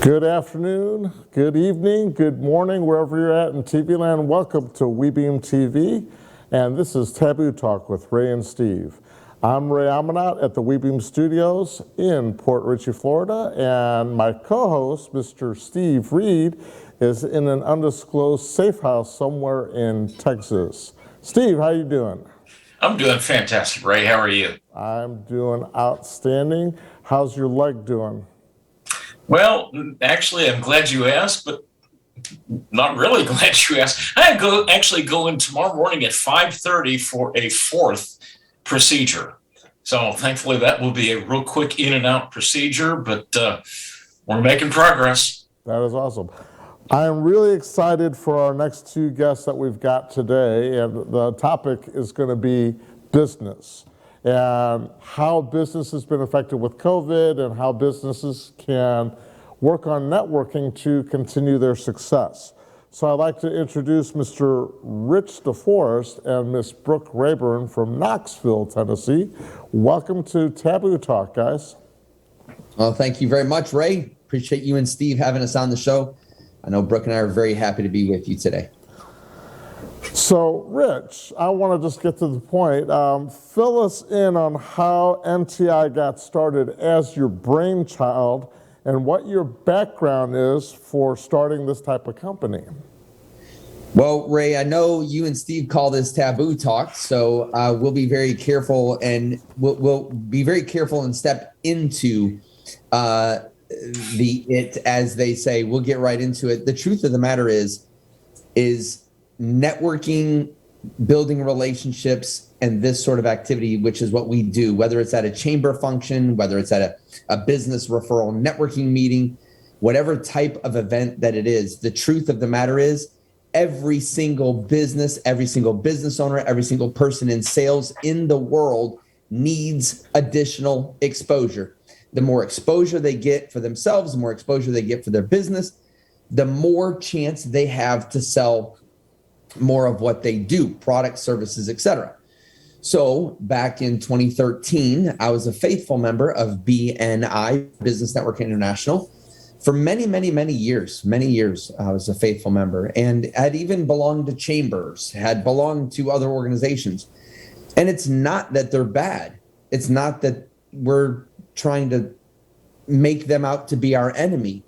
Good afternoon, good evening, good morning, wherever you're at in TV land. Welcome to WeBeam TV, and this is Taboo Talk with Ray and Steve. I'm Ray AMANAT at the WeBeam Studios in Port Richey, Florida, and my co-host, Mr. Steve Reed, is in an undisclosed safe house somewhere in Texas. Steve, how you doing? I'm doing fantastic, Ray. How are you? I'm doing outstanding. How's your leg doing? Well, actually, I'm glad you asked, but not really glad you asked. I actually go in tomorrow morning at 5:30 for a fourth procedure. So thankfully, that will be a real quick in and out procedure, but we're making progress. That is awesome. I am really excited for our next two guests that we've got today, and the topic is going to be business and how business has been affected with COVID and how businesses can work on networking to continue their success. So I'd like to introduce Mr. Rich DeForest and Miss Brooke RAYBURN from Knoxville, Tennessee. Welcome to Taboo Talk, guys. Well, thank you very much, Ray. Appreciate you and Steve having us on the show. I know Brooke and I are very happy to be with you today. So, Rich, I want to just get to the point. Fill us in on how NTI got started as your brainchild and what your background is for starting this type of company. Well, Ray, I know you and Steve call this Taboo Talk, so we'll be very careful, and we'll be very careful and step into as they say. We'll get right into it. The truth of the matter is networking, building relationships, and this sort of activity, which is what we do, whether it's at a chamber function, whether it's at a business referral networking meeting, whatever type of event that it is, the truth of the matter is every single business owner, every single person in sales in the world needs additional exposure. The more exposure they get for themselves, the more exposure they get for their business, the more chance they have to sell more of what they do, products, services, etc. So back in 2013, I was a faithful member of BNI, Business Network International. For many years, I was a faithful member and had even belonged to chambers, had belonged to other organizations. And it's not that they're bad. It's not that we're trying to make them out to be our enemy.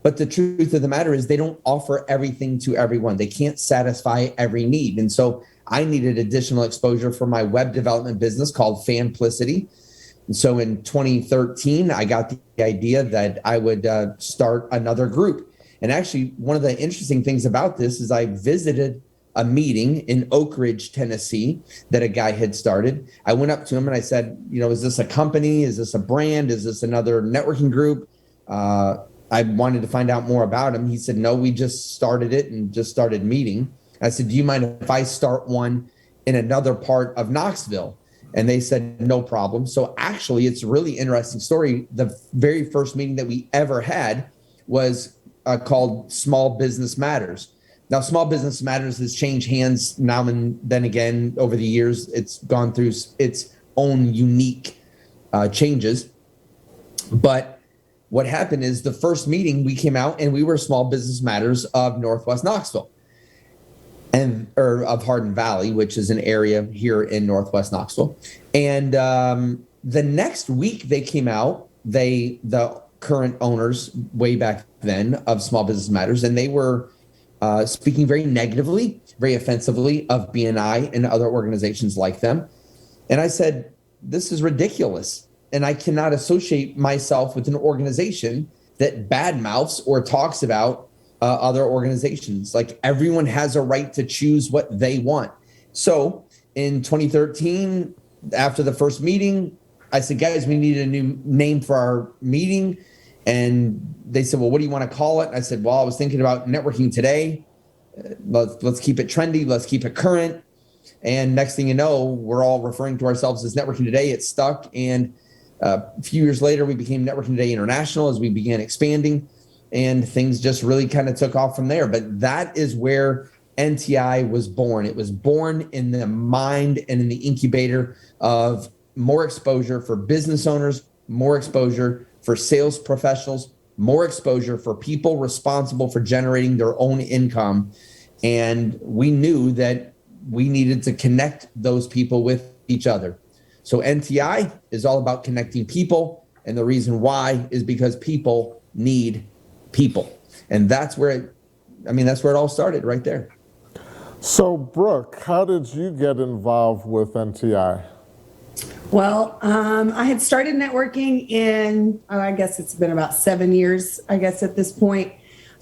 But the truth of the matter is they don't offer everything to everyone. They can't satisfy every need. And so I needed additional exposure for my web development business called Fanplicity. And so in 2013, I got the idea that I would start another group. And actually, one of the interesting things about this is I visited a meeting in Oak Ridge, Tennessee, that a guy had started. I went up to him and I said, is this a company? Is this a brand? Is this another networking group? I wanted to find out more about him. He said, no, we just started it and just started meeting. I said, do you mind if I start one in another part of Knoxville? And they said, no problem. So actually, it's a really interesting story. The very first meeting that we ever had was called Small Business Matters. Now, Small Business Matters has changed hands now and then again over the years. It's gone through its own unique changes. But what happened is the first meeting we came out and we were Small Business Matters of Northwest Knoxville or of Hardin Valley, which is an area here in Northwest Knoxville. And the next week they came out, the current owners way back then of Small Business Matters, and they were speaking very negatively, very offensively of BNI and other organizations like them. And I said, this is ridiculous. And I cannot associate myself with an organization that badmouths or talks about other organizations. Like, everyone has a right to choose what they want. So in 2013, after the first meeting, I said, guys, we need a new name for our meeting. And they said, well, what do you want to call it? And I said, well, I was thinking about networking today. Let's keep it trendy. Let's keep it current. And next thing you know, we're all referring to ourselves as Networking Today. It stuck. And a few years later, we became Networking Today International as we began expanding, and things just really kind of took off from there. But that is where NTI was born. It was born in the mind and in the incubator of more exposure for business owners, more exposure for sales professionals, more exposure for people responsible for generating their own income. And we knew that we needed to connect those people with each other. So NTI is all about connecting people. And the reason why is because people need people. And that's where it all started right there. So, Brooke, how did you get involved with NTI? Well, I had started networking in, I guess it's been about 7 years, I guess at this point.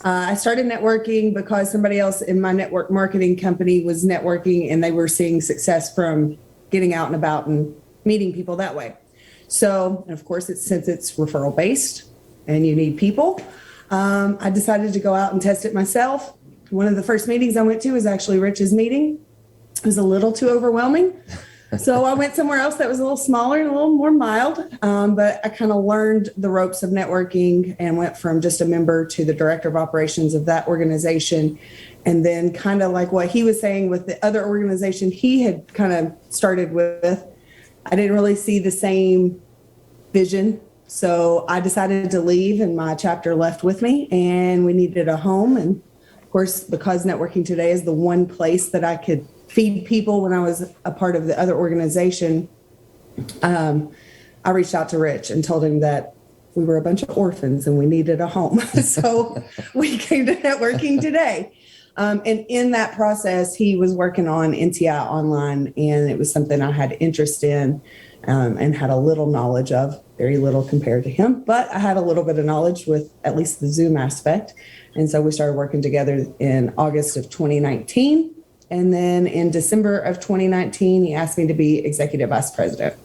I started networking because somebody else in my network marketing company was networking and they were seeing success from getting out and about and meeting people that way. So, and of course, since it's referral based and you need people, I decided to go out and test it myself. One of the first meetings I went to was actually Rich's meeting. It was a little too overwhelming. So I went somewhere else that was a little smaller and a little more mild, but I kind of learned the ropes of networking and went from just a member to the director of operations of that organization. And then kind of like what he was saying with the other organization he had kind of started with, I didn't really see the same vision. So I decided to leave and my chapter left with me and we needed a home. And of course, because networking today is the one place that I could feed people when I was a part of the other organization, I reached out to Rich and told him that we were a bunch of orphans and we needed a home. So we came to networking today. And in that process, he was working on NTI online, and it was something I had interest in and had a little knowledge of, very little compared to him, but I had a little bit of knowledge with at least the Zoom aspect. And so we started working together in August of 2019. And then in December of 2019, he asked me to be executive vice president.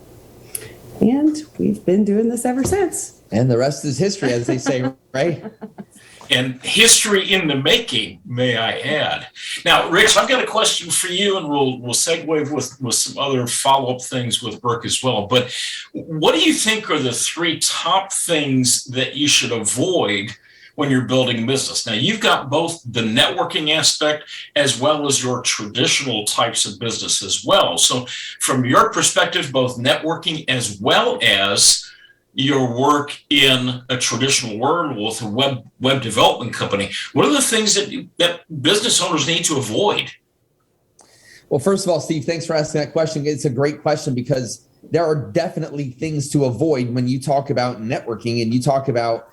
And we've been doing this ever since. And the rest is history, as they say, right? And history in the making, may I add. Now, Rich, I've got a question for you, and we'll segue with some other follow-up things with Brooke as well. But what do you think are the 3 top things that you should avoid when you're building a business? Now, you've got both the networking aspect as well as your traditional types of business as well. So from your perspective, both networking as well as your work in a traditional world with a web development company, what are the things that business owners need to avoid? Well, first of all, Steve, thanks for asking that question. It's a great question because there are definitely things to avoid when you talk about networking and you talk about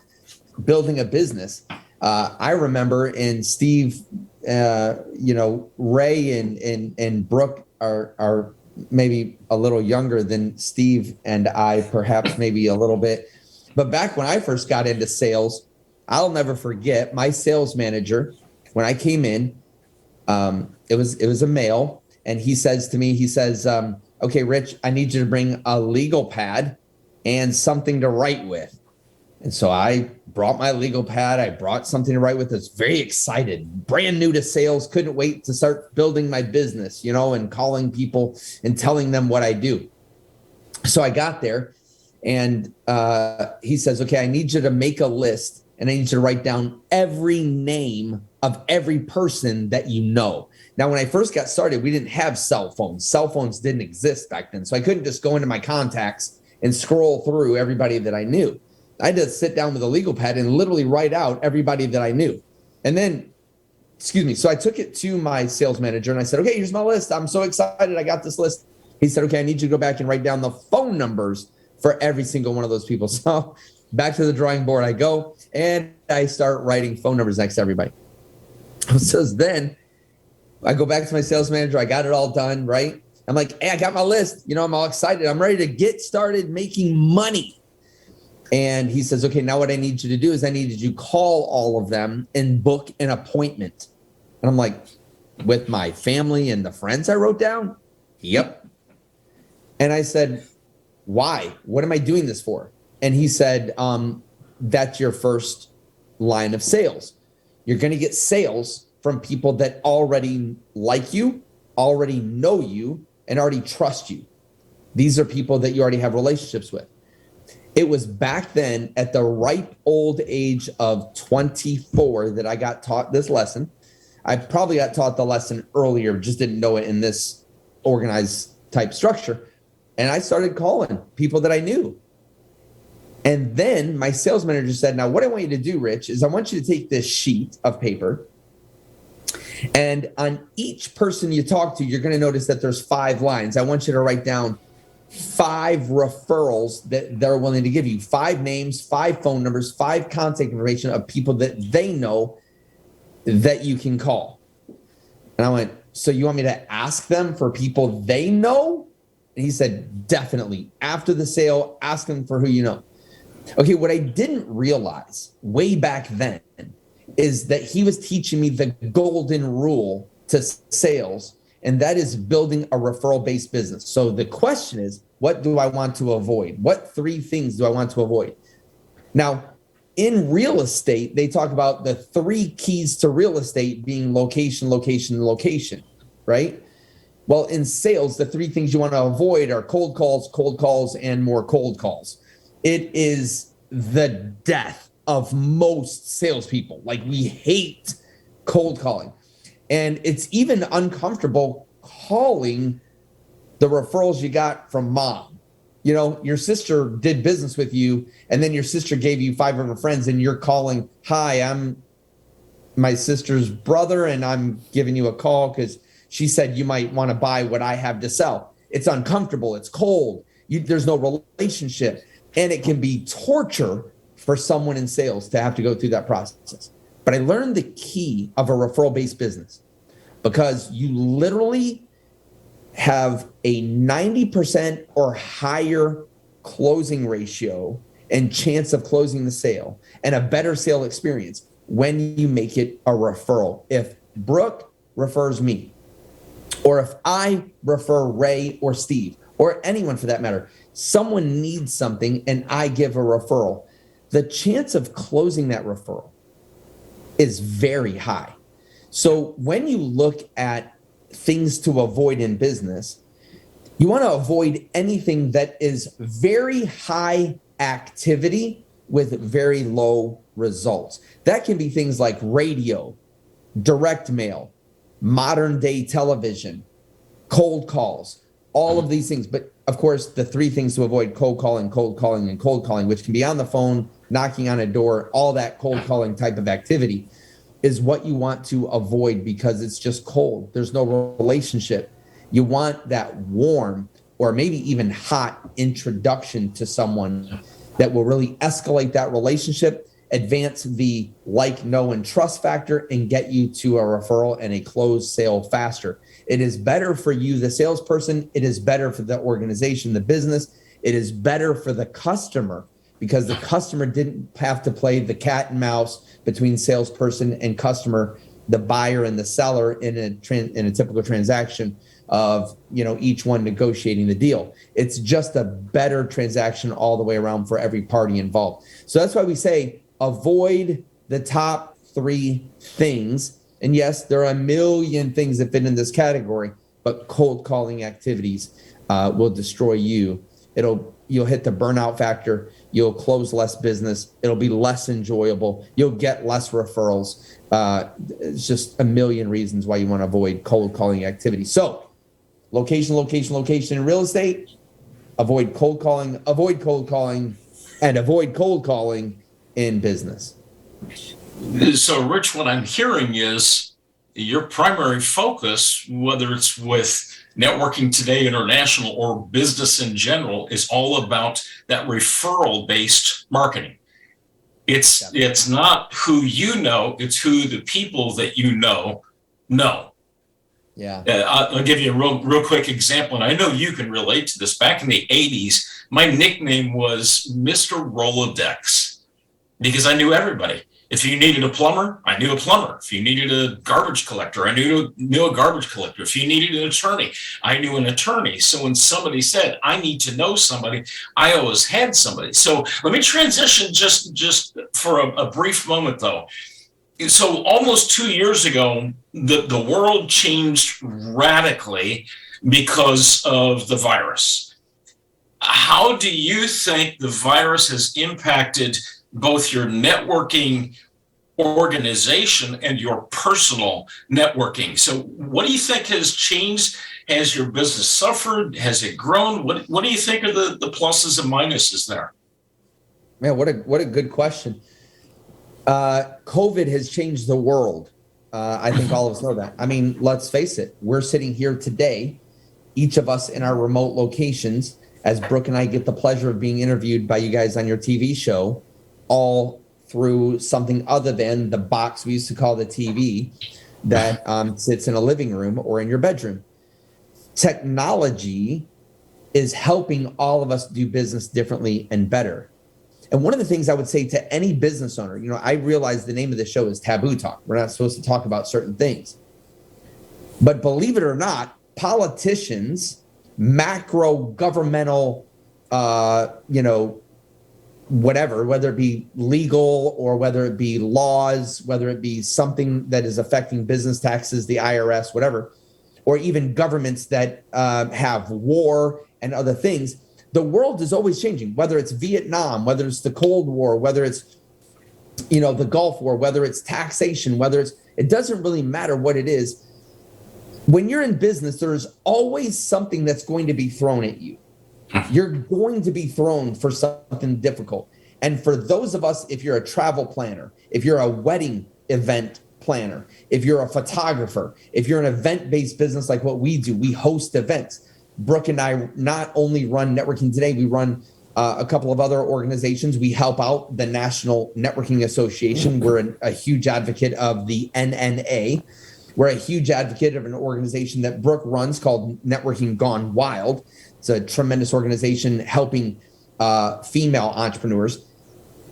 building a business. I remember, and Steve, Ray and Brooke are maybe a little younger than Steve and I, perhaps maybe a little bit. But back when I first got into sales, I'll never forget my sales manager when I came in. It was a male, and he says to me, "Okay, Rich, I need you to bring a legal pad and something to write with." And so I brought my legal pad. I brought something to write with. I was very excited, brand new to sales. Couldn't wait to start building my business, and calling people and telling them what I do. So I got there and he says, "Okay, I need you to make a list and I need you to write down every name of every person that you know." Now, when I first got started, we didn't have cell phones. Cell phones didn't exist back then. So I couldn't just go into my contacts and scroll through everybody that I knew. I had to sit down with a legal pad and literally write out everybody that I knew. And then, so I took it to my sales manager and I said, "Okay, here's my list. I'm so excited. I got this list." He said, "Okay, I need you to go back and write down the phone numbers for every single one of those people." So back to the drawing board I go, and I start writing phone numbers next to everybody. So then I go back to my sales manager. I got it all done, right? I'm like, "Hey, I got my list. I'm all excited. I'm ready to get started making money." And he says, "Okay, now what I need you to do is I needed you to call all of them and book an appointment." And I'm like, "With my family and the friends I wrote down?" "Yep." And I said, "Why? What am I doing this for?" And he said, "That's your first line of sales. You're going to get sales from people that already like you, already know you, and already trust you. These are people that you already have relationships with." It was back then at the ripe old age of 24 that I got taught this lesson. I probably got taught the lesson earlier, just didn't know it in this organized type structure. And I started calling people that I knew. And then my sales manager said, now what I want you to do, Rich, is I want you to take this sheet of paper, and on each person you talk to, you're going to notice that there's 5 lines. I want you to write down 5 referrals that they're willing to give you, 5 names, 5 phone numbers, 5 contact information of people that they know that you can call. And I went, so you want me to ask them for people they know? And he said, definitely. After the sale, ask them for who you know. Okay, what I didn't realize way back then is that he was teaching me the golden rule to sales, and that is building a referral-based business. So the question is, what do I want to avoid? What 3 things do I want to avoid? Now, in real estate, they talk about the 3 keys to real estate being location, location, and location, right? Well, in sales, the 3 things you want to avoid are cold calls, and more cold calls. It is the death of most salespeople. Like, we hate cold calling. And it's even uncomfortable calling the referrals you got from mom. You know, your sister did business with you, and then your sister gave you 500 friends, and you're calling, hi, I'm my sister's brother, and I'm giving you a call because she said you might want to buy what I have to sell. It's uncomfortable. It's cold. There's no relationship. And it can be torture for someone in sales to have to go through that process. But I learned the key of a referral-based business, because you literally have a 90% or higher closing ratio and chance of closing the sale and a better sale experience when you make it a referral. If Brooke refers me, or if I refer Ray or Steve, or anyone for that matter, someone needs something and I give a referral, the chance of closing that referral is very high. So when you look at things to avoid in business, you want to avoid anything that is very high activity with very low results. That can be things like radio, direct mail, modern day television, cold calls, all of these things. But of course, the 3 things to avoid: cold calling, and cold calling, which can be on the phone, knocking on a door, all that cold calling type of activity is what you want to avoid, because it's just cold. There's no relationship. You want that warm or maybe even hot introduction to someone that will really escalate that relationship, advance the like, know, and trust factor, and get you to a referral and a closed sale faster. It is better for you, the salesperson. It is better for the organization, the business. It is better for the customer, because the customer didn't have to play the cat and mouse between salesperson and customer, the buyer and the seller in a typical transaction of, each one negotiating the deal. It's just a better transaction all the way around for every party involved. So that's why we say avoid the top 3 things. And yes, there are a million things that fit in this category, but cold calling activities will destroy you. You'll hit the burnout factor. You'll close less business. It'll be less enjoyable. You'll get less referrals. It's just a million reasons why you want to avoid cold calling activity. So location in real estate, avoid cold calling, and avoid cold calling in business. So, Rich, what I'm hearing is your primary focus, whether it's with Networking Today International or business in general, is all about that referral-based marketing. It's not who you know, it's who the people that you know. Yeah. I'll give you a real quick example, and I know you can relate to this. Back in the 80s, my nickname was Mr. Rolodex, because I knew everybody. If you needed a plumber, I knew a plumber. If you needed a garbage collector, I knew a garbage collector. If you needed an attorney, I knew an attorney. So when somebody said, I need to know somebody, I always had somebody. So let me transition just for a brief moment, though. So almost 2 years ago, the world changed radically because of the virus. How do you think the virus has impacted both your networking organization and your personal networking? So what do you think has changed? Has your business suffered? Has it grown? What do you think are the pluses and minuses there? Man, what a good question. COVID has changed the world. I think all of us know that. I mean, let's face it. We're sitting here today, each of us in our remote locations, as Brooke and I get the pleasure of being interviewed by you guys on your TV show, all through something other than the box we used to call the TV that sits in a living room or in your bedroom. Technology is helping all of us do business differently and better. And one of the things I would say to any business owner, I realize the name of the show is Taboo Talk. We're not supposed to talk about certain things. But believe it or not, politicians, macro governmental, whatever, whether it be legal or whether it be laws, whether it be something that is affecting business taxes, the IRS, whatever, or even governments that have war and other things, the world is always changing, whether it's Vietnam, whether it's the Cold War, whether it's, the Gulf War, whether it's taxation, it doesn't really matter what it is. When you're in business, there's always something that's going to be thrown at you. You're going to be thrown for something difficult. And for those of us, if you're a travel planner, if you're a wedding event planner, if you're a photographer, if you're an event-based business like what we do, we host events. Brooke and I not only run Networking Today, we run a couple of other organizations. We help out the National Networking Association. We're a huge advocate of the NNA. We're a huge advocate of an organization that Brooke runs called Networking Gone Wild. It's a tremendous organization helping female entrepreneurs.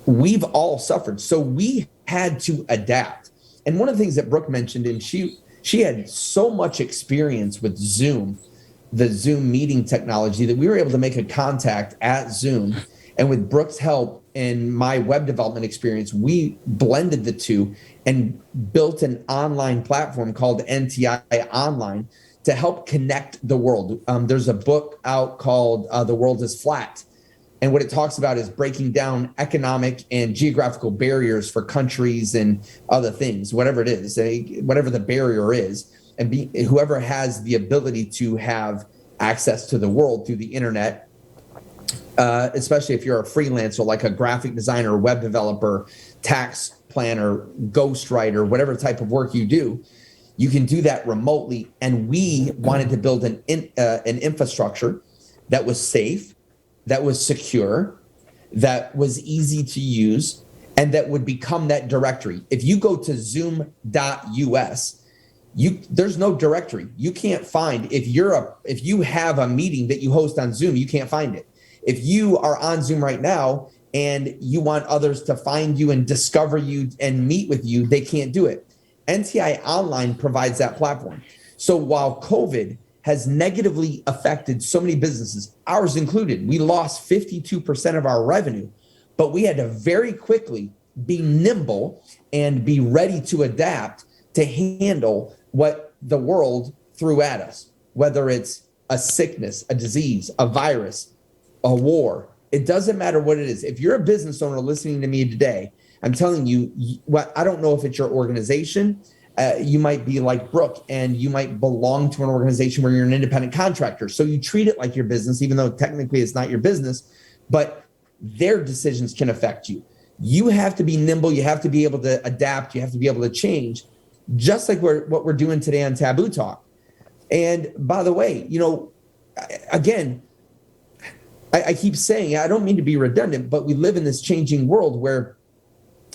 We've all suffered. So we had to adapt. And one of the things that Brooke mentioned, and she had so much experience with Zoom, the Zoom meeting technology, that we were able to make a contact at Zoom. And with Brooke's help and my web development experience, we blended the two and built an online platform called NTI Online to help connect the world. There's a book out called The World is Flat. And what it talks about is breaking down economic and geographical barriers for countries and other things, whatever it is, whatever the barrier is. And whoever has the ability to have access to the world through the internet, especially if you're a freelancer, like a graphic designer, web developer, tax planner, ghostwriter, whatever type of work you do, you can do that remotely. And we wanted to build an infrastructure that was safe, that was secure, that was easy to use, and that would become that directory. If you go to zoom.us, there's no directory. You can't find, if you have a meeting that you host on Zoom, you can't find it. If you are on Zoom right now and you want others to find you and discover you and meet with you, they can't do it. NTI Online provides that platform. So while COVID has negatively affected so many businesses, ours included, we lost 52% of our revenue, but we had to very quickly be nimble and be ready to adapt to handle what the world threw at us, whether it's a sickness, a disease, a virus, a war. It doesn't matter what it is. If you're a business owner listening to me today, I'm telling you, I don't know if it's your organization. You might be like Brooke, and you might belong to an organization where you're an independent contractor. So you treat it like your business, even though technically it's not your business, but their decisions can affect you. You have to be nimble. You have to be able to adapt. You have to be able to change, just like what we're doing today on Taboo Talk. And by the way, again, I keep saying, I don't mean to be redundant, but we live in this changing world where,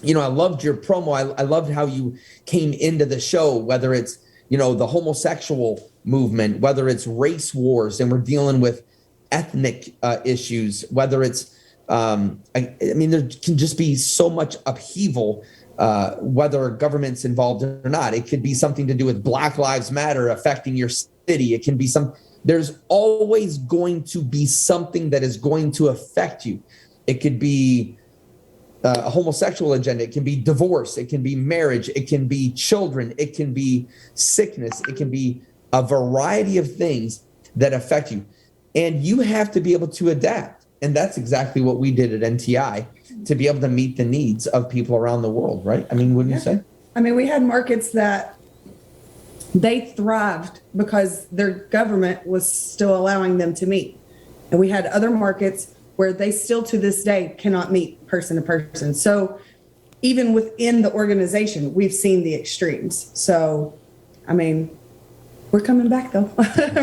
I loved your promo. I loved how you came into the show, whether it's, the homosexual movement, whether it's race wars, and we're dealing with ethnic issues, whether it's, there can just be so much upheaval, whether government's involved or not. It could be something to do with Black Lives Matter affecting your city. It can be there's always going to be something that is going to affect you. It could be a homosexual agenda. It can be divorce. It can be marriage. It can be children. It can be sickness. It can be a variety of things that affect you. And you have to be able to adapt. And that's exactly what we did at NTI to be able to meet the needs of people around the world, right? Wouldn't you say? We had markets that they thrived because their government was still allowing them to meet. And we had other markets where they still to this day cannot meet person to person. So even within the organization, we've seen the extremes. So, I mean, we're coming back though,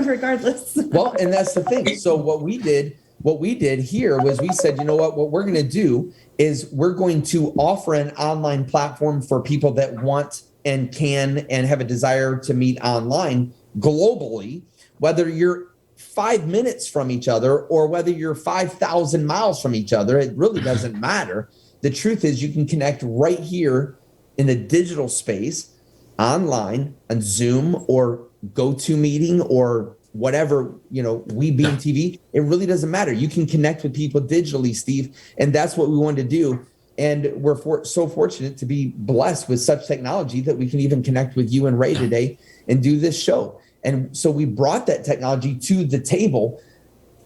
regardless. Well, and that's the thing. So what we did here was we said, you know what we're going to do is we're going to offer an online platform for people that want and can and have a desire to meet online globally, whether you're 5 minutes from each other or whether you're 5,000 miles from each other. It really doesn't matter. The truth is you can connect right here in the digital space, online, on Zoom or GoToMeeting or whatever, WeBeam TV. It really doesn't matter. You can connect with people digitally, Steve. And that's what we wanted to do. And we're so fortunate to be blessed with such technology that we can even connect with you and Ray today and do this show. And so we brought that technology to the table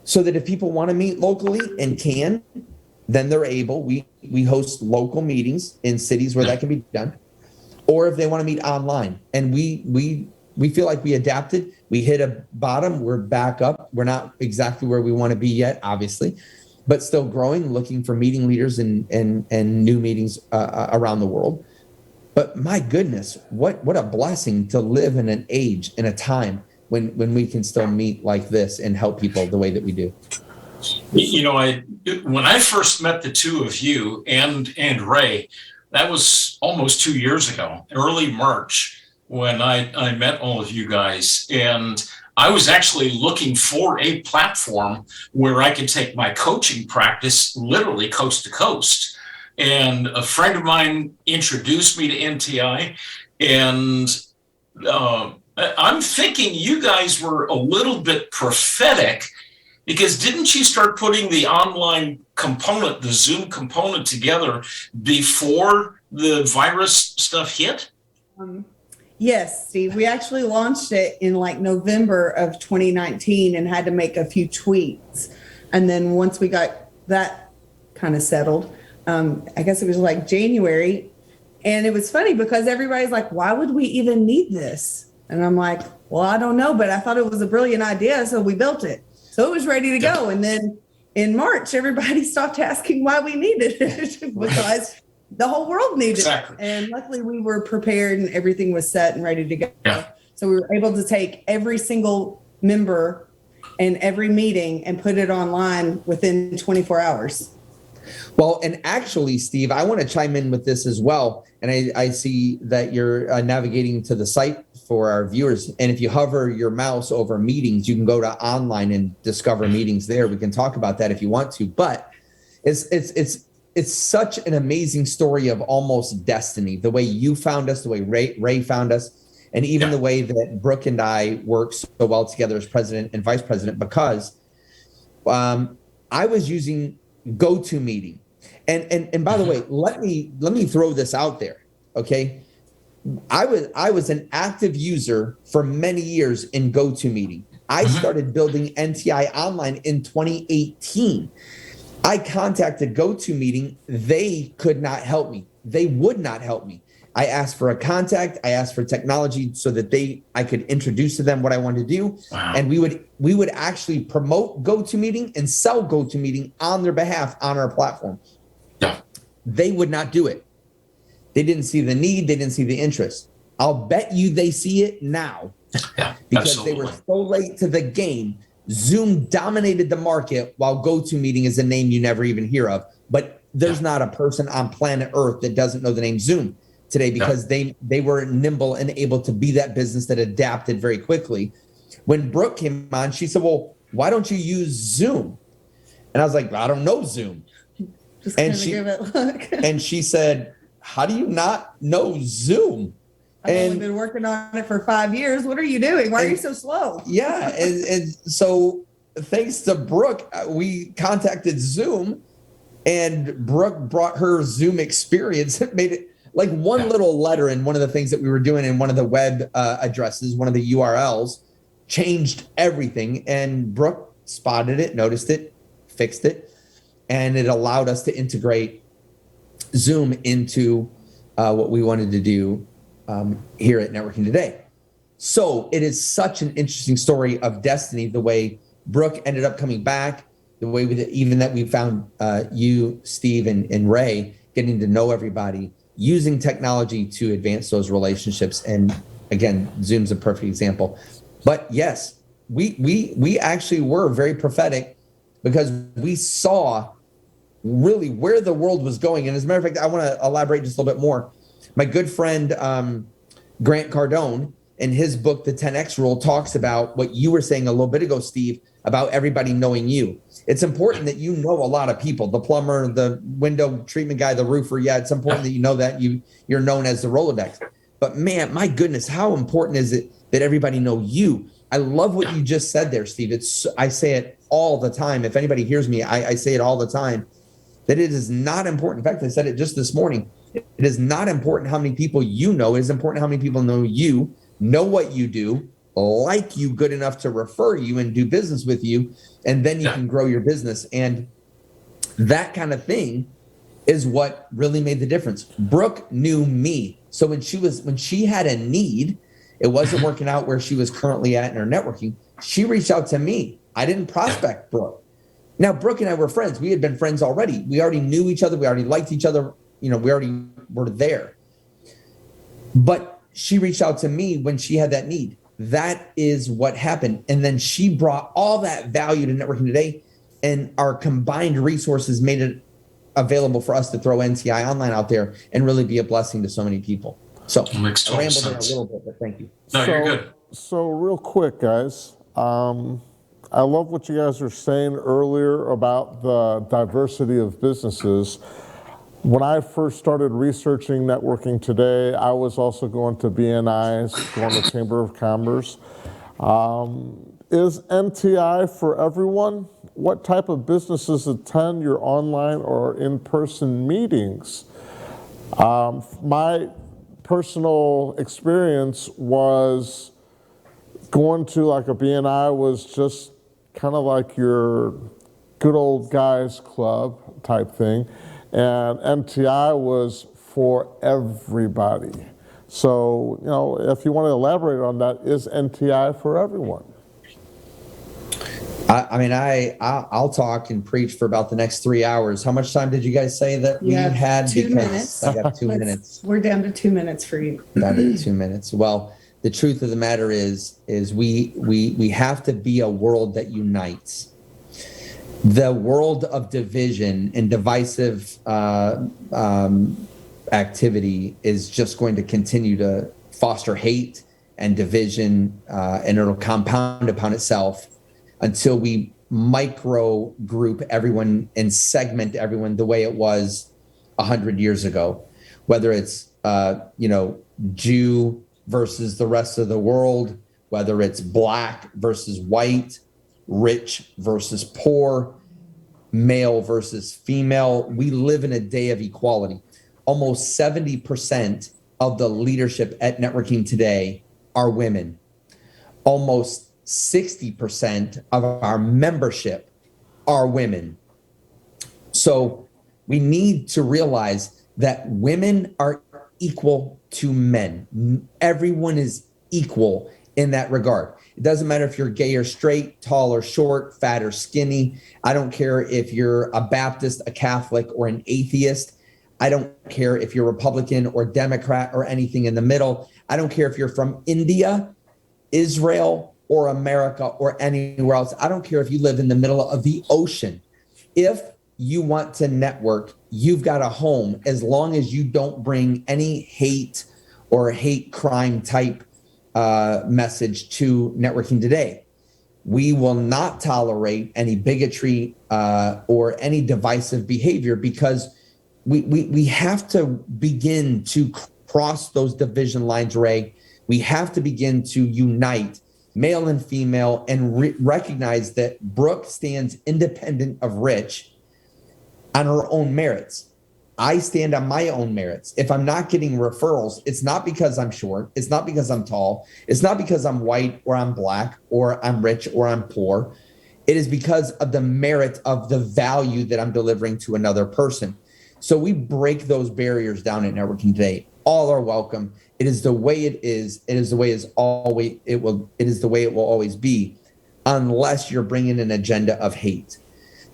so that if people want to meet locally and can, then they're able. We host local meetings in cities where that can be done, or if they want to meet online. And we feel like we adapted. We hit a bottom. We're back up. We're not exactly where we want to be yet, obviously, but still growing, looking for meeting leaders and new meetings around the world. But my goodness, what a blessing to live in an age, in a time when we can still meet like this and help people the way that we do. When I first met the two of you and Ray, that was almost 2 years ago, early March, when I met all of you guys. And I was actually looking for a platform where I could take my coaching practice literally coast to coast. And a friend of mine introduced me to NTI, and I'm thinking you guys were a little bit prophetic, because didn't you start putting the online component, the Zoom component together before the virus stuff hit? Yes, Steve. We actually launched it in like November of 2019 and had to make a few tweaks. And then once we got that kind of settled, I guess it was like January. And it was funny because everybody's like, why would we even need this? And I'm like, well, I don't know, but I thought it was a brilliant idea. So we built it. So it was ready to go. And then in March, everybody stopped asking why we needed it because the whole world needed Exactly. it. And luckily we were prepared and everything was set and ready to go. Yeah. So we were able to take every single member and every meeting and put it online within 24 hours. Well, and actually, Steve, I want to chime in with this as well. And I see that you're navigating to the site for our viewers. And if you hover your mouse over meetings, you can go to online and discover meetings there. We can talk about that if you want to. But it's such an amazing story of almost destiny. The way you found us, the way Ray found us, and even the way that Brooke and I work so well together as president and vice president, because I was using GoToMeeting. And by the way, let me throw this out there. Okay. I was an active user for many years in GoToMeeting. I started building NTI online in 2018. I contacted GoToMeeting. They could not help me. They would not help me. I asked for a contact. I asked for technology so that I could introduce to them what I wanted to do. Wow. And we would actually promote GoToMeeting and sell GoToMeeting on their behalf on our platform. Yeah. They would not do it. They didn't see the need. They didn't see the interest. I'll bet you they see it now. Yeah, because absolutely. they were so late to the game. Zoom dominated the market while GoToMeeting is a name you never even hear of. But there's not a person on planet Earth that doesn't know the name Zoom today, because they were nimble and able to be that business that adapted very quickly. When Brooke came on, she said, well, why don't you use Zoom? And I was like, I don't know Zoom. Just And kind of give it a look. And she said, how do you not know Zoom? I've only been working on it for 5 years. What are you doing? Why are you so slow? Yeah. And so thanks to Brooke, we contacted Zoom, and Brooke brought her Zoom experience. It made it like one little letter in one of the things that we were doing in one of the web addresses, one of the URLs, changed everything. And Brooke spotted it, noticed it, fixed it, and it allowed us to integrate Zoom into what we wanted to do here at Networking Today. So it is such an interesting story of destiny, the way Brooke ended up coming back. the way even that we found you, Steve, and Ray, getting to know everybody, using technology to advance those relationships. And again, Zoom's a perfect example. But yes, we actually were very prophetic because we saw really where the world was going. And as a matter of fact, I want to elaborate just a little bit more. My good friend, Grant Cardone, in his book, The 10X Rule, talks about what you were saying a little bit ago, Steve, about everybody knowing you. It's important that you know a lot of people, the plumber, the window treatment guy, the roofer. Yeah, it's important that you know that you're known as the Rolodex. But man, my goodness, how important is it that everybody know you? I love what you just said there, Steve. I say it all the time. If anybody hears me, I say it all the time, that it is not important. In fact, I said it just this morning. It is not important how many people you know. It is important how many people know you, know what you do, like you good enough to refer you and do business with you, and then you can grow your business. And that kind of thing is what really made the difference. Brooke knew me. So when she had a need, it wasn't working out where she was currently at in her networking, she reached out to me. I didn't prospect Brooke. Now, Brooke and I were friends. We had been friends already. We already knew each other. We already liked each other. We already were there. But she reached out to me when she had that need. That is what happened. And then she brought all that value to Networking Today, and our combined resources made it available for us to throw NTI Online out there and really be a blessing to so many people. So I rambled there a little bit, but thank you. No, you're good. So real quick, guys, I love what you guys were saying earlier about the diversity of businesses. When I first started researching Networking Today, I was also going to BNI's, going to Chamber of Commerce. Is NTI for everyone? What type of businesses attend your online or in-person meetings? My personal experience was going to like a BNI was just kind of like your good old guys club type thing. And NTI was for everybody. So, if you want to elaborate on that, is NTI for everyone? I'll talk and preach for about the next 3 hours. How much time did you guys say that we had? 2 minutes. I got 2 minutes. We're down to 2 minutes for you. Down to 2 minutes. Well, the truth of the matter is we have to be a world that unites. The world of division and divisive activity is just going to continue to foster hate and division, and it'll compound upon itself until we micro group everyone and segment everyone the way it was 100 years ago, whether it's Jew versus the rest of the world, whether it's black versus white, rich versus poor, male versus female. We live in a day of equality. Almost 70% of the leadership at Networking Today are women. Almost 60% of our membership are women. So we need to realize that women are equal to men. Everyone is equal in that regard. It doesn't matter if you're gay or straight, tall or short, fat or skinny. I don't care if you're a Baptist, a Catholic, or an atheist. I don't care if you're Republican or Democrat or anything in the middle. I don't care if you're from India, Israel, or America or anywhere else. I don't care if you live in the middle of the ocean. If you want to network, you've got a home, as long as you don't bring any hate or hate crime type message to Networking Today. We will not tolerate any bigotry or any divisive behavior, because we have to begin to cross those division lines, Ray. We have to begin to unite male and female and recognize that Brooke stands independent of Rich on her own merits. I stand on my own merits. If I'm not getting referrals, it's not because I'm short. It's not because I'm tall. It's not because I'm white or I'm black or I'm rich or I'm poor. It is because of the merit of the value that I'm delivering to another person. So we break those barriers down at Networking Today. All are welcome. It is the way it is. It is the way it is the way it will always be, unless you're bringing an agenda of hate.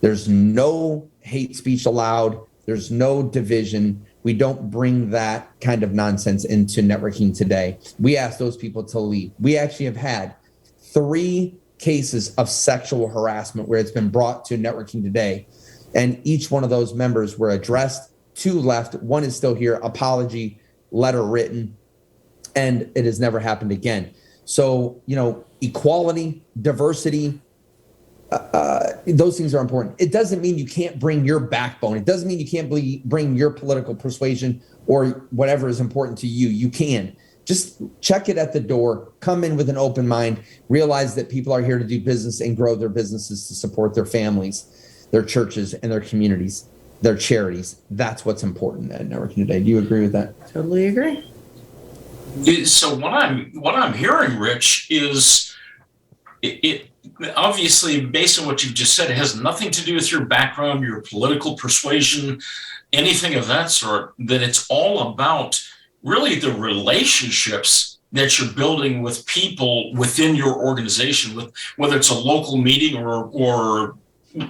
There's no hate speech allowed. There's no division. We don't bring that kind of nonsense into networking today. We ask those people to leave. We actually have had 3 cases of sexual harassment where it's been brought to networking today. And each one of those members were addressed. 2 left. 1 is still here. Apology letter written. And it has never happened again. So, equality, diversity, those things are important. It doesn't mean you can't bring your backbone. It doesn't mean you can't bring your political persuasion or whatever is important to you. You can. Just check it at the door, come in with an open mind, realize that people are here to do business and grow their businesses to support their families, their churches, and their communities, their charities. That's what's important at networking today. Do you agree with that? Totally agree. So what I'm hearing, Rich, is it obviously, based on what you've just said, it has nothing to do with your background, your political persuasion, anything of that sort, that it's all about really the relationships that you're building with people within your organization, with whether it's a local meeting or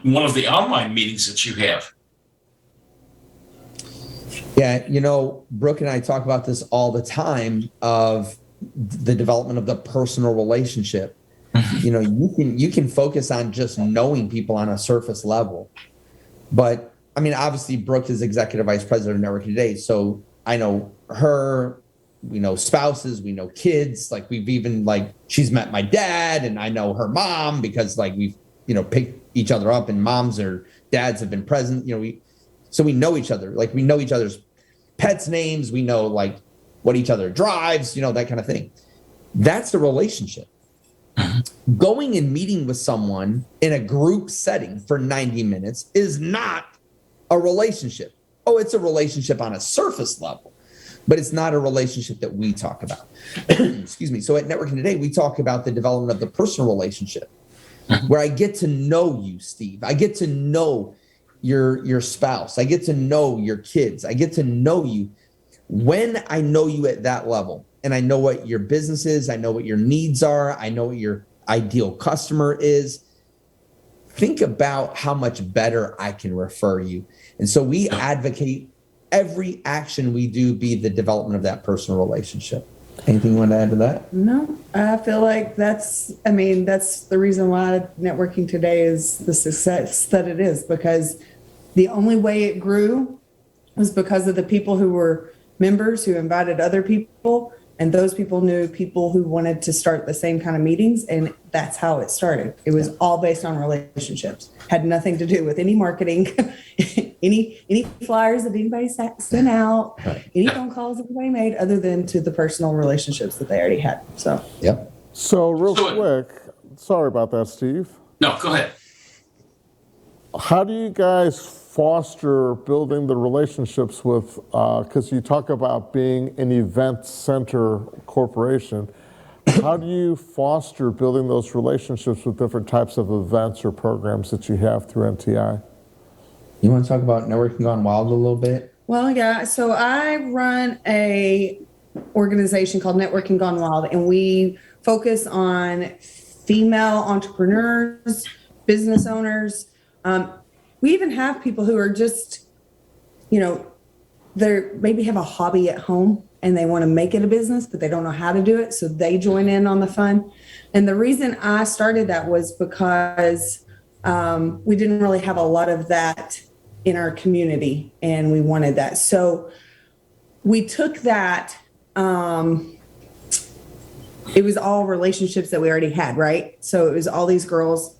one of the online meetings that you have. Yeah, Brooke and I talk about this all the time of the development of the personal relationship. You can focus on just knowing people on a surface level. But I mean, obviously Brooke is executive vice president of Networking Today. So I know her, we know spouses, we know kids, like we've even she's met my dad and I know her mom because we've, picked each other up and moms or dads have been present, so we know each other, we know each other's pets' names, we know what each other drives, that kind of thing. That's a relationship. Going and meeting with someone in a group setting for 90 minutes is not a relationship. Oh, it's a relationship on a surface level, but it's not a relationship that we talk about. Excuse me. So at Networking Today, we talk about the development of the personal relationship where I get to know you, Steve. I get to know your spouse. I get to know your kids. I get to know you. When I know you at that level and I know what your business is, I know what your needs are, I know what your ideal customer is, think about how much better I can refer you. And so we advocate every action we do be the development of that personal relationship. Anything you want to add to that? No, I feel like that's the reason why networking today is the success that it is, because the only way it grew was because of the people who were members who invited other people, and those people knew people who wanted to start the same kind of meetings, and that's how it started. It was all based on relationships. Had nothing to do with any marketing, any flyers that anybody sent out, any phone calls that anybody made, other than to the personal relationships that they already had. So, yep. So real quick, sorry about that, Steve. No, go ahead. How do you guys foster building the relationships with, because you talk about being an event center corporation, how do you foster building those relationships with different types of events or programs that you have through NTI? You want to talk about Networking Gone Wild a little bit? well, yeah. So I run a organization called Networking Gone Wild, and we focus on female entrepreneurs, business owners. We even have people who are just, they maybe have a hobby at home and they want to make it a business, but they don't know how to do it. So they join in on the fun. And the reason I started that was because we didn't really have a lot of that in our community, and we wanted that. So we took that. It was all relationships that we already had, right? So it was all these girls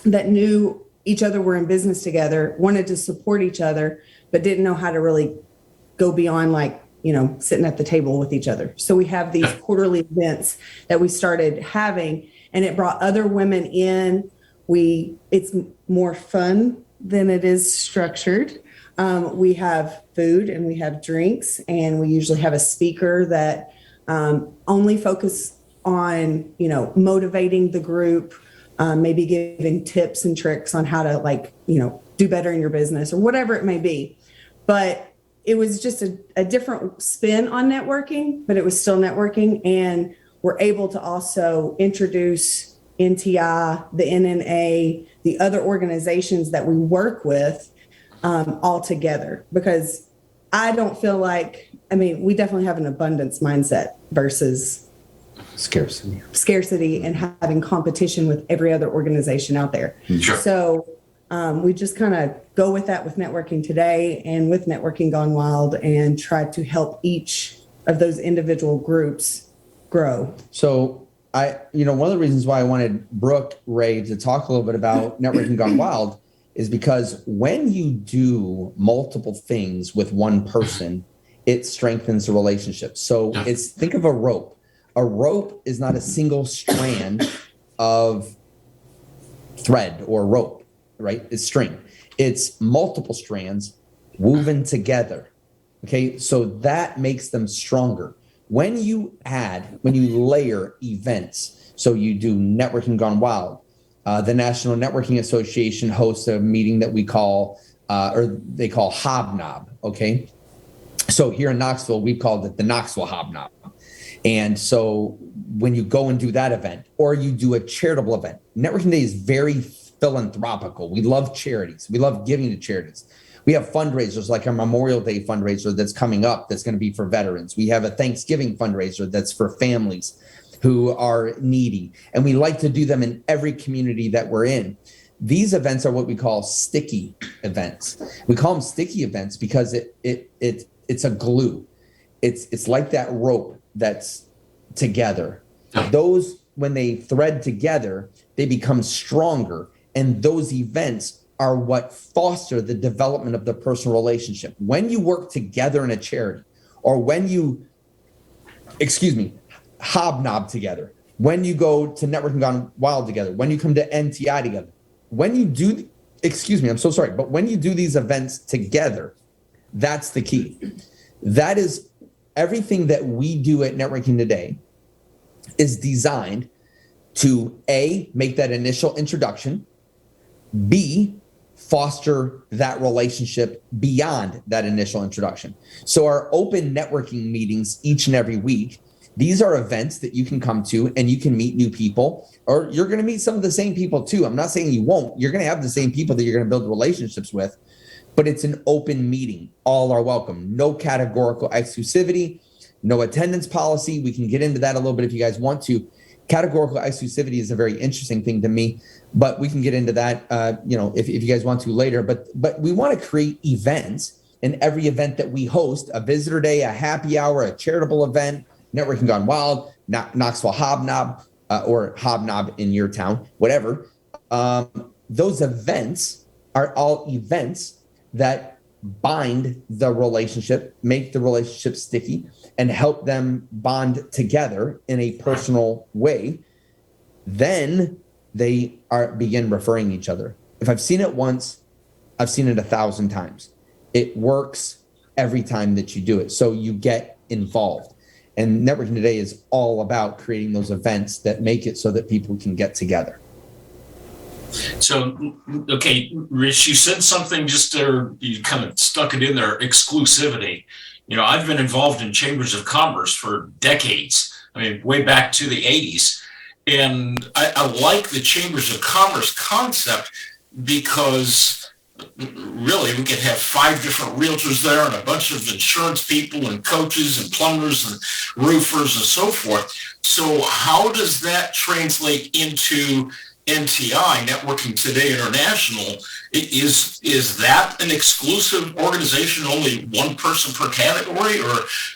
that knew each other, were in business together, wanted to support each other, but didn't know how to really go beyond sitting at the table with each other. So we have these quarterly events that we started having, and it brought other women in. It's more fun than it is structured. We have food and we have drinks, and we usually have a speaker that only focus on, motivating the group, maybe giving tips and tricks on how to do better in your business or whatever it may be. But it was just a different spin on networking, but it was still networking. And we're able to also introduce NTI, the NNA, the other organizations that we work with all together, because I don't feel like, I mean, we definitely have an abundance mindset versus scarcity and having competition with every other organization out there. Sure. So we just kind of go with that with Networking Today and with Networking Gone Wild, and try to help each of those individual groups grow. So one of the reasons why I wanted Brooke, Ray, to talk a little bit about Networking Gone Wild is because when you do multiple things with one person, it strengthens the relationship. So think of a rope. A rope is not a single strand of thread or rope, right? It's string. It's multiple strands woven together. Okay, so that makes them stronger. When you layer events, so you do Networking Gone Wild, the National Networking Association hosts a meeting that we call, or they call Hobnob, okay? So here in Knoxville, we've called it the Knoxville Hobnob. And so when you go and do that event, or you do a charitable event, Networking Day is very philanthropical. We love charities. We love giving to charities. We have fundraisers like our Memorial Day fundraiser that's coming up that's going to be for veterans. We have a Thanksgiving fundraiser that's for families who are needy. And we like to do them in every community that we're in. These events are what we call sticky events. We call them sticky events because it's a glue. It's like that rope that's together. Those, when they thread together, they become stronger. And those events are what foster the development of the personal relationship. When you work together in a charity, or when you, hobnob together, when you go to Networking Gone Wild together, when you come to NTI together, when you do, but when you do these events together, that's the key. That is everything that we do at Networking Today is designed to A, make that initial introduction, B, foster that relationship beyond that initial introduction. So our open networking meetings each and every week, these are events that you can come to and you can meet new people, or you're going to meet some of the same people too. I'm not saying you won't. You're going to have the same people that you're going to build relationships with, but it's an open meeting. All are welcome. No categorical exclusivity, no attendance policy. We can get into that a little bit if you guys want to. Categorical exclusivity is a very interesting thing to me, but we can get into that, if you guys want to later. But we want to create events, and every event that we host, a visitor day, a happy hour, a charitable event, Networking Gone Wild, Knoxville Hobnob, or Hobnob in your town, whatever. Those events are all events that bind the relationship, make the relationship sticky, and help them bond together in a personal way. Then they begin referring each other. If I've seen it once, I've seen it 1,000 times. It works every time that you do it. So you get involved. And Networking Today is all about creating those events that make it so that people can get together. So, okay, Rich, you said something just there, you kind of stuck it in there, exclusivity. I've been involved in chambers of commerce for decades. I mean, way back to the 80s. And I like the chambers of commerce concept because really we could have 5 different realtors there and a bunch of insurance people and coaches and plumbers and roofers and so forth. So how does that translate into NTI, Networking Today International? Is that an exclusive organization, only one person per category,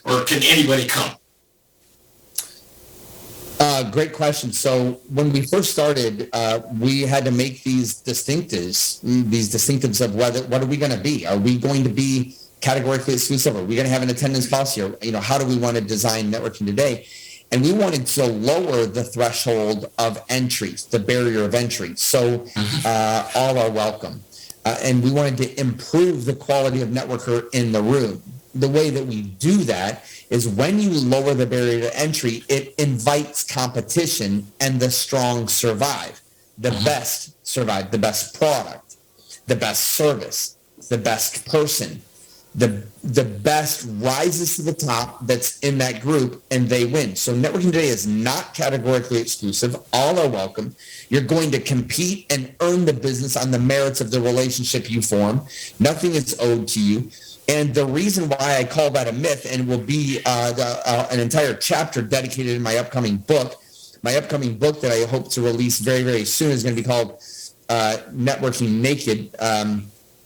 or can anybody come? Great question. So when we first started, we had to make these distinctives of what are we going to be? Are we going to be categorically exclusive? Are we going to have an attendance policy? Or, how do we want to design Networking Today? And we wanted to lower the threshold of entries, the barrier of entry. So all are welcome. And we wanted to improve the quality of networker in the room. The way that we do that is when you lower the barrier to entry, it invites competition, and the strong survive. The best survive, the best product, the best service, the best person. the best rises to the top that's in that group, and they win. So networking today is not categorically exclusive. All are welcome. You're going to compete and earn the business on the merits of the relationship you form. Nothing is owed to you. And the reason why I call that a myth, and will be an entire chapter dedicated in my upcoming book that I hope to release very, very soon, is going to be called Networking Naked.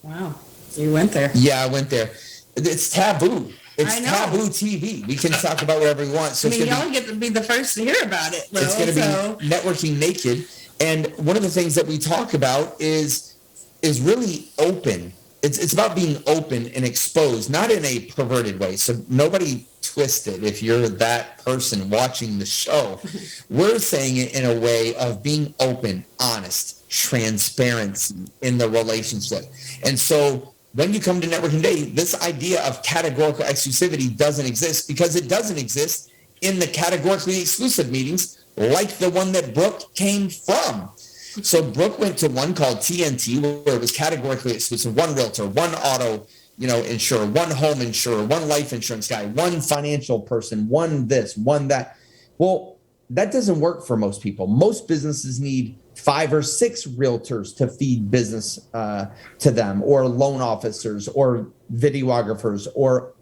Wow. So you went there. Yeah, I went there. It's taboo. It's I know. taboo TV. We can talk about whatever we want. So I mean, y'all get to be the first to hear about it. it's going to be Networking Naked. And one of the things that we talk about is really open. It's about being open and exposed, not in a perverted way. So nobody twist it if you're that person watching the show. We're saying it in a way of being open, honest, transparency in the relationship. And so when you come to Networking Day, this idea of categorical exclusivity doesn't exist, because it doesn't exist in the categorically exclusive meetings like the one that Brooke came from. So Brooke went to one called TNT, where it was categorically exclusive. One realtor, one auto, insurer, one home insurer, one life insurance guy, one financial person, one this, one that. Well, that doesn't work for most people. Most businesses need 5 or 6 realtors to feed business to them, or loan officers, or videographers, or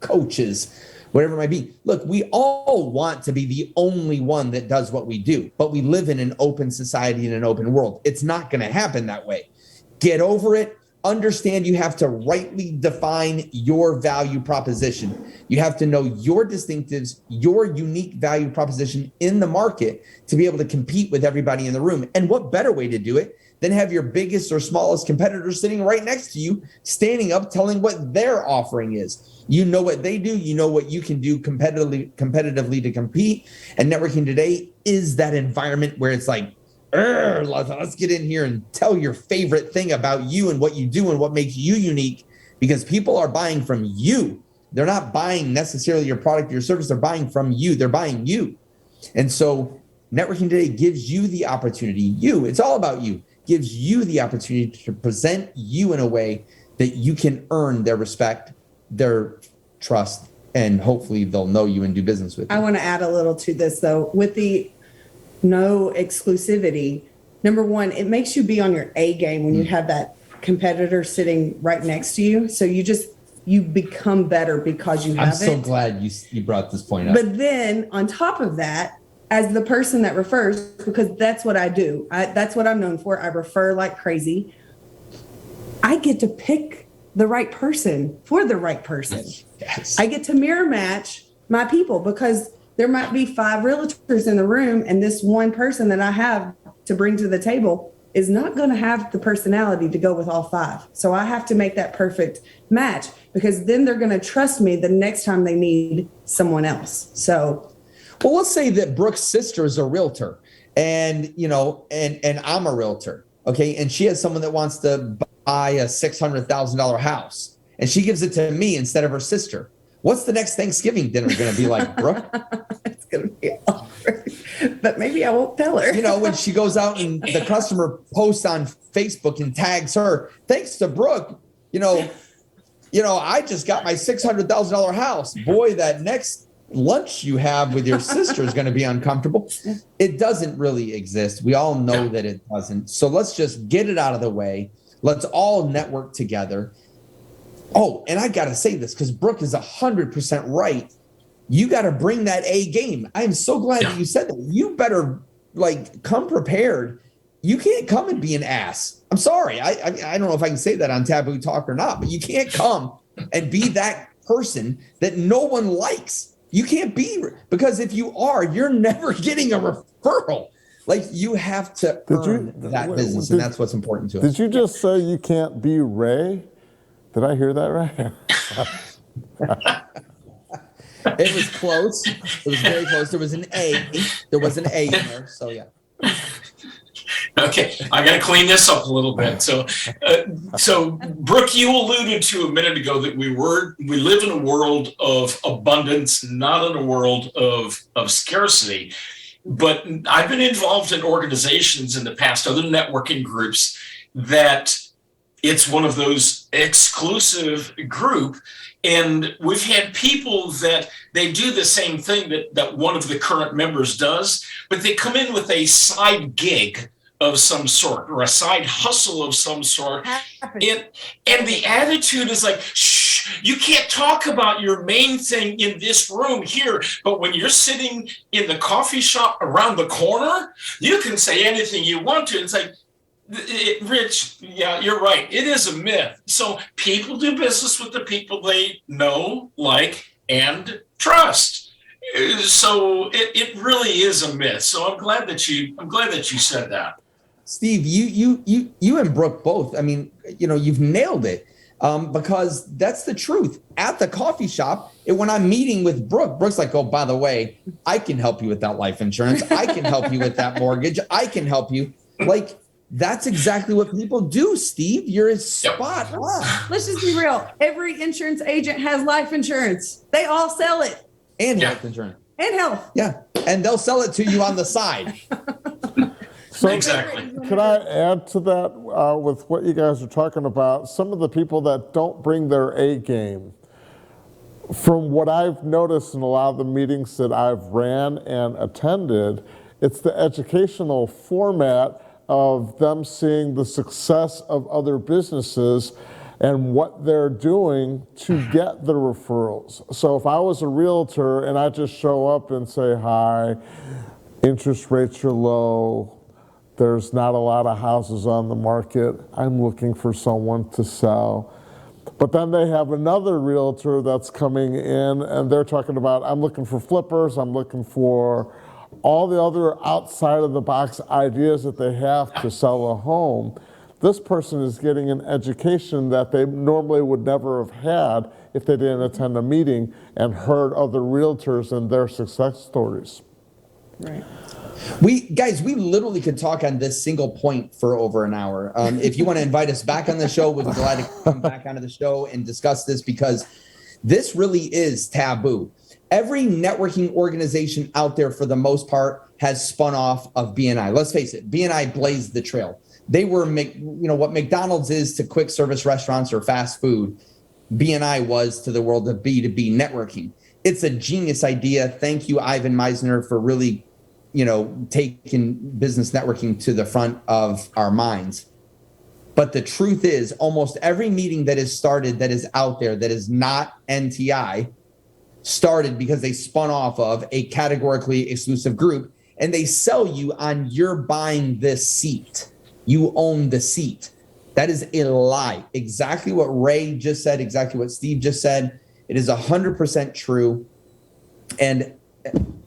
coaches, whatever it might be. Look, we all want to be the only one that does what we do, but we live in an open society and an open world. It's not going to happen that way. Get over it. Understand you have to rightly define your value proposition. You have to know your distinctives, your unique value proposition in the market to be able to compete with everybody in the room. And what better way to do it than have your biggest or smallest competitor sitting right next to you, standing up, telling what their offering is. You know what they do. You know what you can do competitively to compete. And networking today is that environment where it's like, let's get in here and tell your favorite thing about you and what you do and what makes you unique, because people are buying from you. They're not buying necessarily your product or your service. They're buying from you. They're buying you. And so networking today gives you the opportunity. It's all about you. Gives you the opportunity to present you in a way that you can earn their respect, their trust, and hopefully they'll know you and do business with you. I want to add a little to this, though. With the no exclusivity, number one, it makes you be on your A game when you have that competitor sitting right next to you. So you become better because you have it. I'm so glad you brought this point up. But then on top of that, as the person that refers, because that's what I do, that's what I'm known for. I refer like crazy. I get to pick the right person for the right person. Yes. I get to mirror match my people, because there might be 5 realtors in the room, and this one person that I have to bring to the table is not going to have the personality to go with all 5. So I have to make that perfect match, because then they're going to trust me the next time they need someone else. So, well, let's say that Brooke's sister is a realtor, and and I'm a realtor, okay, and she has someone that wants to buy a $600,000 house, and she gives it to me instead of her sister. What's the next Thanksgiving dinner going to be like, Brooke? It's going to be awkward, but maybe I won't tell her. When she goes out and the customer posts on Facebook and tags her, thanks to Brooke, I just got my $600,000 house. Boy, that next lunch you have with your sister is going to be uncomfortable. It doesn't really exist. We all know that it doesn't. So let's just get it out of the way. Let's all network together. Oh, and I got to say this, because Brooke is 100% right. You got to bring that A game. I am so glad that you said that. You better come prepared. You can't come and be an ass. I'm sorry. I don't know if I can say that on Taboo Talk or not, but you can't come and be that person that no one likes. You can't be, because if you are, you're never getting a referral. You have to earn that business, and that's what's important to us. Did you just say you can't be Ray? Did I hear that right? It was close. It was very close. There was an A. There was an A in there. So, yeah. Okay, I got to clean this up a little bit. So Brooke, you alluded to a minute ago that we live in a world of abundance, not in a world of scarcity. But I've been involved in organizations in the past, other networking groups, that it's one of those exclusive group. And we've had people that they do the same thing that one of the current members does, but they come in with a side gig of some sort or a side hustle of some sort. And the attitude is like, shh, you can't talk about your main thing in this room here. But when you're sitting in the coffee shop around the corner, you can say anything you want to. It's like, Rich, yeah, you're right. It is a myth. So people do business with the people they know, like, and trust. So it really is a myth. So I'm glad that you said that. Steve, you and Brooke both. I mean, you've nailed it, because that's the truth. At the coffee shop, when I'm meeting with Brooke's like, oh, by the way, I can help you with that life insurance. I can help you with that mortgage. I can help you. Like, that's exactly what people do, Steve. You're spot on. Let's just be real. Every insurance agent has life insurance. They all sell it. And health insurance. And health. Yeah. And they'll sell it to you on the side. So Exactly. Could I add to that with what you guys are talking about? Some of the people that don't bring their A game, from what I've noticed in a lot of the meetings that I've ran and attended, it's the educational format of them seeing the success of other businesses and what they're doing to get the referrals. So if I was a realtor and I just show up and say, hi, interest rates are low, there's not a lot of houses on the market, I'm looking for someone to sell. But then they have another realtor that's coming in and they're talking about, I'm looking for flippers, I'm looking for all the other outside of the box ideas that they have to sell a home. This person is getting an education that they normally would never have had if they didn't attend a meeting and heard other realtors and their success stories. Right. We literally could talk on this single point for over an hour. If you want to invite us back on the show, we'd be glad to come back onto the show and discuss this, because this really is taboo. Every networking organization out there, for the most part, has spun off of BNI. Let's face it, BNI blazed the trail. They were, what McDonald's is to quick service restaurants or fast food, BNI was to the world of B2B networking. It's a genius idea. Thank you, Ivan Meisner, for really, taking business networking to the front of our minds. But the truth is, almost every meeting that is started that is out there that is not NTI started because they spun off of a categorically exclusive group, and they sell you on you're buying this seat. You own the seat. That is a lie. Exactly what Ray just said, exactly what Steve just said. It is 100% true. And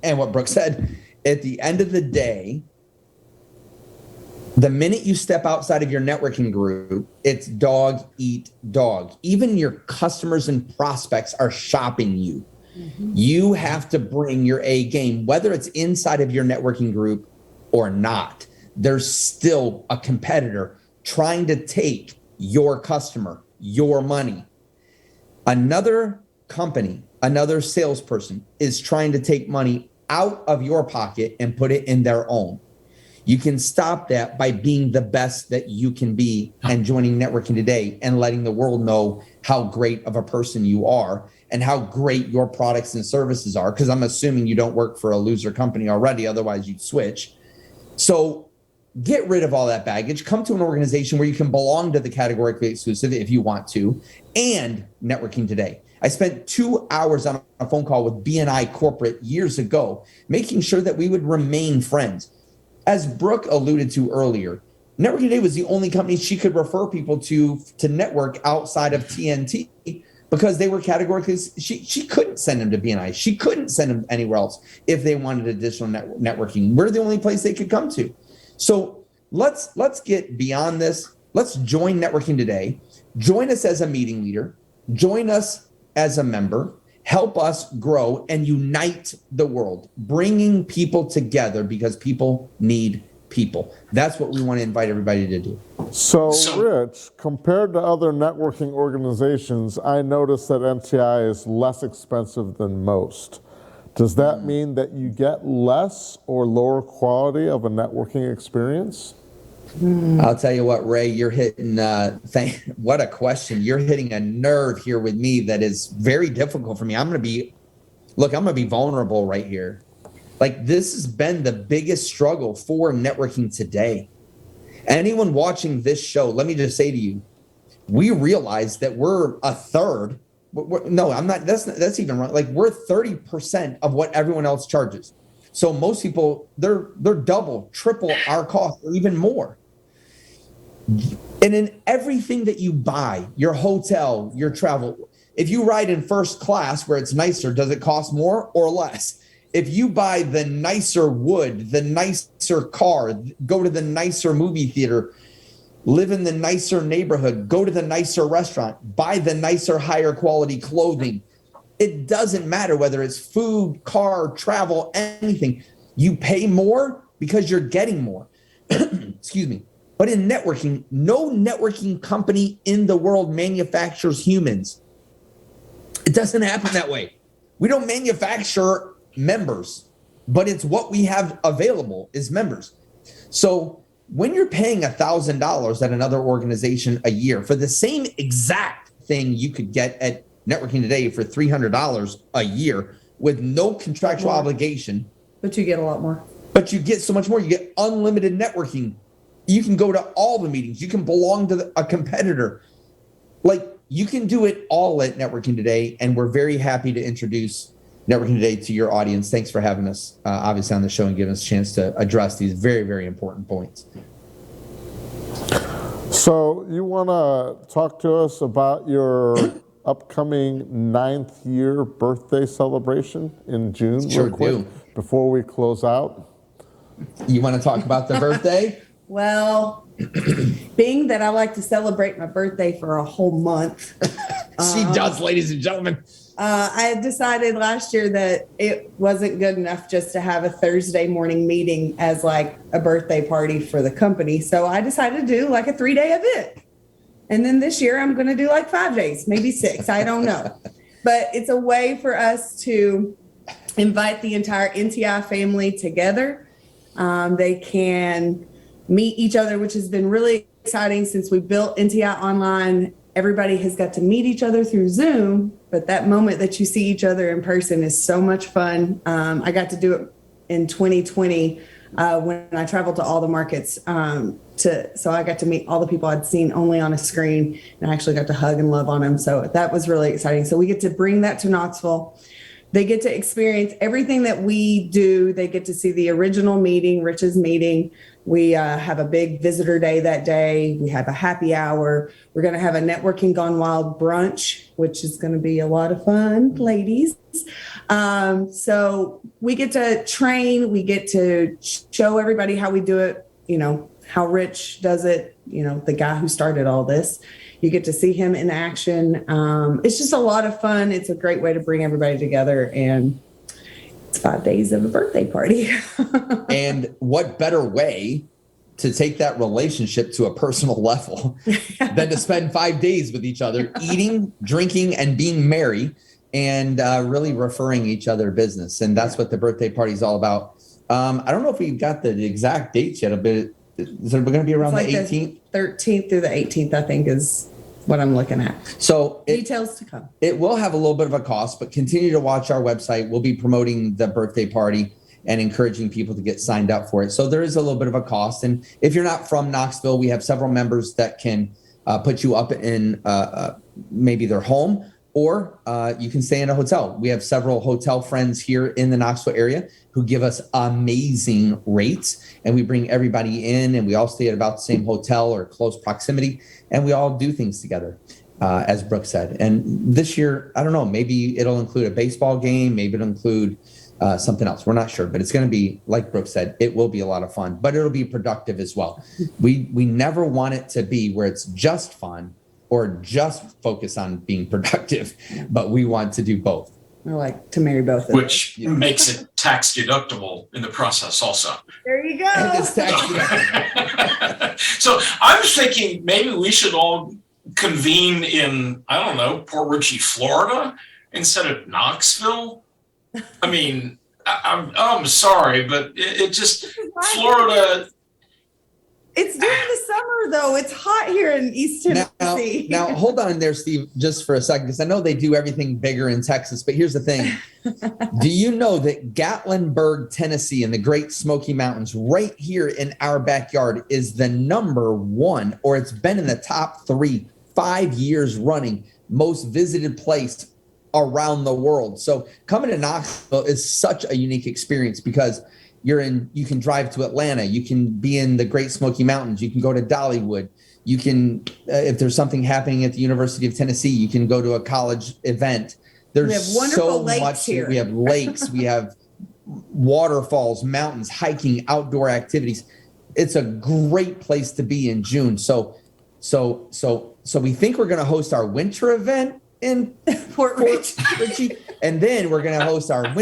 what Brooke said, at the end of the day, the minute you step outside of your networking group, it's dog eat dog. Even your customers and prospects are shopping you. Mm-hmm. You have to bring your A game, whether it's inside of your networking group or not. There's still a competitor trying to take your customer, your money. Another company, another salesperson is trying to take money out of your pocket and put it in their own. You can stop that by being the best that you can be and joining Networking Today and letting the world know how great of a person you are and how great your products and services are, because I'm assuming you don't work for a loser company already, otherwise you'd switch. So get rid of all that baggage. Come to an organization where you can belong to the categorically exclusive if you want to, and Networking Today. I spent 2 hours on a phone call with BNI Corporate years ago, making sure that we would remain friends. As Brooke alluded to earlier, Networking Today was the only company she could refer people to network outside of TNT, because they were categorically, she couldn't send them to BNI. She couldn't send them anywhere else if they wanted additional networking. We're the only place they could come to. So let's get beyond this. Let's join Networking Today. Join us as a meeting leader. Join us as a member. Help us grow and unite the world, bringing people together, because people need people. That's what we want to invite everybody to do. So, Rich, compared to other networking organizations, I noticed that NTI is less expensive than most. Does that mean that you get less or lower quality of a networking experience? I'll tell you what, Ray, you're hitting, what a question. You're hitting a nerve here with me that is very difficult for me. I'm going to be vulnerable right here. Like, this has been the biggest struggle for networking today. Anyone watching this show, let me just say to you, we realize that we're a third. No, I'm not. That's even wrong. Like, we're 30% of what everyone else charges. So most people, they're double, triple our cost, or even more. And in everything that you buy, your hotel, your travel, if you ride in first class where it's nicer, does it cost more or less? If you buy the nicer wood, the nicer car, go to the nicer movie theater, live in the nicer neighborhood, go to the nicer restaurant, buy the nicer, higher quality clothing, it doesn't matter whether it's food, car, travel, anything. You pay more because you're getting more. Excuse me. But in networking, no networking company in the world manufactures humans. It doesn't happen that way. We don't manufacture members, but it's what we have available is members. So when you're paying $1,000 at another organization a year for the same exact thing you could get at Networking Today for $300 a year with no contractual obligation. But you get a lot more. But you get so much more. You get unlimited networking. You can go to all the meetings. You can belong to a competitor. Like, you can do it all at Networking Today, and we're very happy to introduce Networking Today to your audience. Thanks for having us, obviously, on the show and giving us a chance to address these very, very important points. So you want to talk to us about your upcoming 9th year birthday celebration in June? Sure real quick, do. before we close out? You want to talk about the birthday? Well, being that I like to celebrate my birthday for a whole month. She does, ladies and gentlemen. I had decided last year that it wasn't good enough just to have a Thursday morning meeting as like a birthday party for the company. So I decided to do like a 3-day event. And then this year I'm going to do like 5 days, maybe 6. I don't know. But it's a way for us to invite the entire NTI family together. They can meet each other, which has been really exciting since we built NTI Online. Everybody has got to meet each other through Zoom, but that moment that you see each other in person is so much fun. I got to do it in 2020 when I traveled to all the markets. So I got to meet all the people I'd seen only on a screen, and I actually got to hug and love on them. So that was really exciting. So we get to bring that to Knoxville. They get to experience everything that we do. They get to see the original meeting, Rich's meeting. We have a big visitor day that day. We have a happy hour. We're going to have a Networking Gone Wild brunch, which is going to be a lot of fun, ladies. So we get to train. We get to show everybody how we do it, you know, how Rich does it, you know, the guy who started all this. You get to see him in action. It's just a lot of fun. It's a great way to bring everybody together, and it's 5 days of a birthday party. And what better way to take that relationship to a personal level than to spend 5 days with each other, eating, drinking, and being merry, and really referring each other business. And that's what the birthday party is all about. I don't know if we've got the exact dates yet, but is it going to be around It's like the 18th? 13th through the 18th, I think, is what I'm looking at. So Details to come. It will have a little bit of a cost, but continue to watch our website. We'll be promoting the birthday party and encouraging people to get signed up for it. So there is a little bit of a cost. And if you're not from Knoxville, we have several members that can put you up in maybe their home, or you can stay in a hotel. We have several hotel friends here in the Knoxville area who give us amazing rates, and we bring everybody in, and we all stay at about the same hotel or close proximity, and we all do things together, as Brooke said. And this year, I don't know, maybe it'll include a baseball game, maybe it'll include something else. We're not sure, but it's going to be, like Brooke said, it will be a lot of fun, but it'll be productive as well. We never want it to be where it's just fun or just focus on being productive, but we want to do both. I like to marry both of Which makes it tax deductible in the process also. There you go. And it's tax deductible. So I was thinking maybe we should all convene in, I don't know, Port Richey, Florida instead of Knoxville. I mean, I'm sorry, but it just, Florida, It's during the summer, though. It's hot here in East Tennessee. Now, hold on there, Steve, just for a second, because I know they do everything bigger in Texas, but here's the thing. Do you know that Gatlinburg, Tennessee, in the Great Smoky Mountains, right here in our backyard, is the #1, or it's been in the top 3, 5 years running, most visited place around the world. So coming to Knoxville is such a unique experience because you can drive to Atlanta, you can be in the Great Smoky Mountains, you can go to Dollywood, you can, if there's something happening at the University of Tennessee, you can go to a college event. There's We have wonderful so lakes much here. We have lakes, we have waterfalls, mountains, hiking, outdoor activities. It's a great place to be in June. So we think we're going to host our winter event in Fort Ritchie, and then we're going to host our That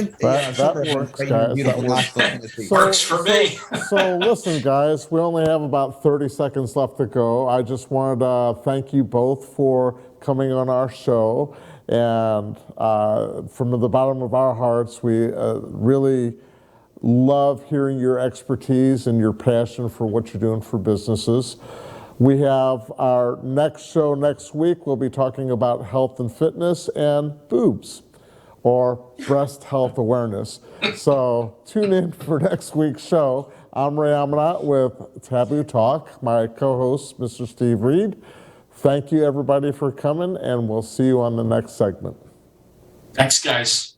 works, guys. That works. Works for me. So listen, guys, we only have about 30 seconds left to go. I just wanted to thank you both for coming on our show. And from the bottom of our hearts, we really love hearing your expertise and your passion for what you're doing for businesses. We have our next show next week. We'll be talking about health and fitness and boobs, or breast health awareness. So tune in for next week's show. I'm Ray AMANAT with Taboo Talk, my co-host, Mr. Steve Reed. Thank you, everybody, for coming, and we'll see you on the next segment. Thanks, guys.